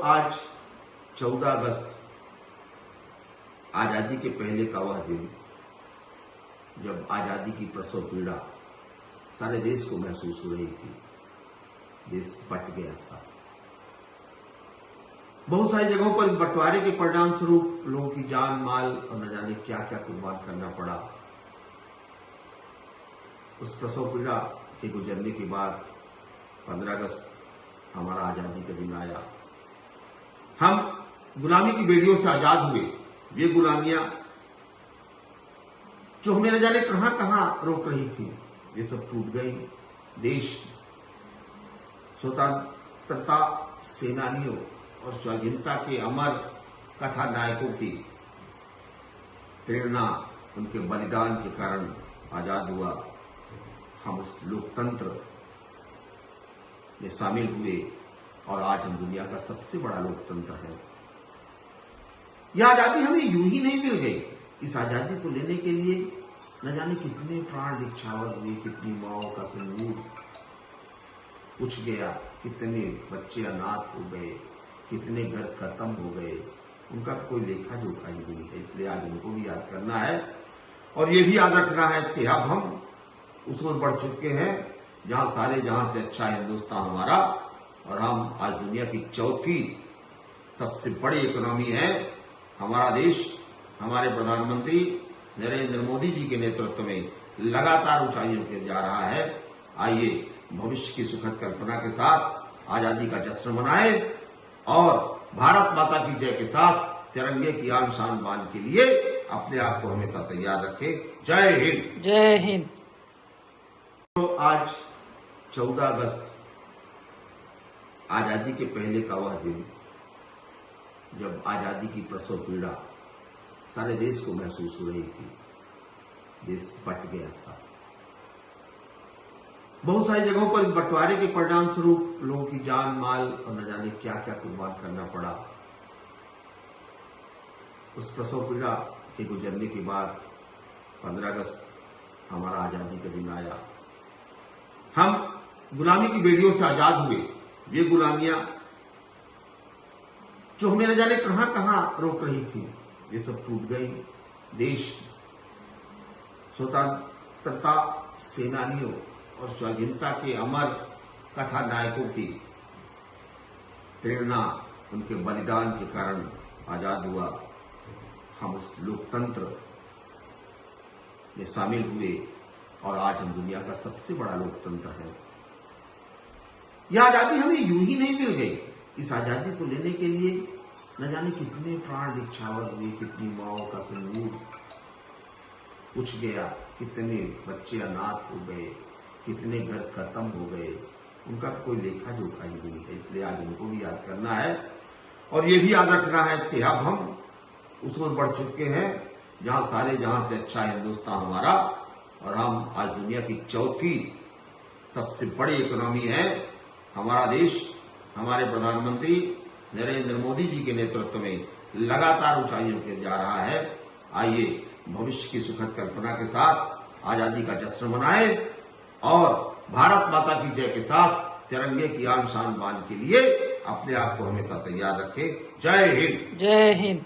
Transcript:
आज 14 अगस्त आजादी के पहले का वह दिन जब आजादी की प्रसव पीड़ा सारे देश को महसूस हो रही थी। देश बट गया था। बहुत सारी जगहों पर इस बंटवारे के परिणाम स्वरूप लोगों की जान माल और न जाने क्या क्या कुर्बान करना पड़ा। उस प्रसव पीड़ा के गुजरने के बाद 15 अगस्त हमारा आजादी का दिन आया। हम गुलामी की बेड़ियों से आजाद हुए। ये गुलामियां जो हमें न जाने कहां कहां रोक रही थी, ये सब टूट गई। देश स्वतंत्रता सेनानियों और स्वाधीनता के अमर कथा नायकों की प्रेरणा, उनके बलिदान के कारण आजाद हुआ। हम उस लोकतंत्र में शामिल हुए और आज हम दुनिया का सबसे बड़ा लोकतंत्र है। यह आजादी हमें यूं ही नहीं मिल गई। इस आजादी को लेने के लिए न जाने कितने प्राण निछावर हुए, कितनी माओं का सिंदूर उछ गया, कितने बच्चे अनाथ हो गए, कितने घर खत्म हो गए। उनका तो कोई लेखा जोखा ही नहीं है। इसलिए आज उनको भी याद करना है और ये भी याद रखना है कि अब हम उस ओर बढ़ चुके हैं जहां से अच्छा हिंदुस्तान हमारा, और हम आज दुनिया की चौथी सबसे बड़ी इकोनॉमी है। हमारा देश हमारे प्रधानमंत्री नरेंद्र मोदी जी के नेतृत्व में लगातार ऊंचाइयों के जा रहा है। आइए भविष्य की सुखद कल्पना के साथ आजादी का जश्न मनाएं और भारत माता की जय के साथ तिरंगे की आन शान बान के लिए अपने आप को हमेशा तैयार रखें। जय हिंद। जय हिंद। तो आज 14 अगस्त आजादी के पहले का वह दिन जब आजादी की प्रसव पीड़ा सारे देश को महसूस हो रही थी। देश बट गया था। बहुत सारी जगहों पर इस बंटवारे के परिणाम स्वरूप लोगों की जान माल और न जाने क्या क्या कुर्बान करना पड़ा। उस प्रसव पीड़ा के गुजरने के बाद 15 अगस्त हमारा आजादी का दिन आया। हम गुलामी की बेड़ियों से आजाद हुए। ये गुलामियां जो हमें न जाने कहां कहां रोक रही थी, ये सब टूट गई। देश स्वतंत्रता सेनानियों और स्वाधीनता के अमर कथा नायकों की प्रेरणा, उनके बलिदान के कारण आजाद हुआ। हम उस लोकतंत्र में शामिल हुए और आज हम दुनिया का सबसे बड़ा लोकतंत्र है। यह आजादी हमें यूं ही नहीं मिल गई। इस आजादी को लेने के लिए न जाने कितने प्राण निछावर हुए, कितनी माओं का सिंदूर उछ गया, कितने बच्चे अनाथ हो गए, कितने घर खत्म हो गए। उनका तो कोई लेखा जोखा ही नहीं है। इसलिए आज उनको भी याद करना है और ये भी याद रखना है कि अब हम उस ओर बढ़ चुके हैं जहां से अच्छा हिंदुस्तान हमारा, और हम आज दुनिया की चौथी सबसे बड़ी इकोनॉमी है। हमारा देश हमारे प्रधानमंत्री नरेंद्र मोदी जी के नेतृत्व में लगातार ऊंचाइयों के जा रहा है। आइए भविष्य की सुखद कल्पना के साथ आजादी का जश्न मनाएं और भारत माता की जय के साथ तिरंगे की आन शान बान के लिए अपने आप को हमेशा तैयार रखें। जय हिंद। जय हिंद।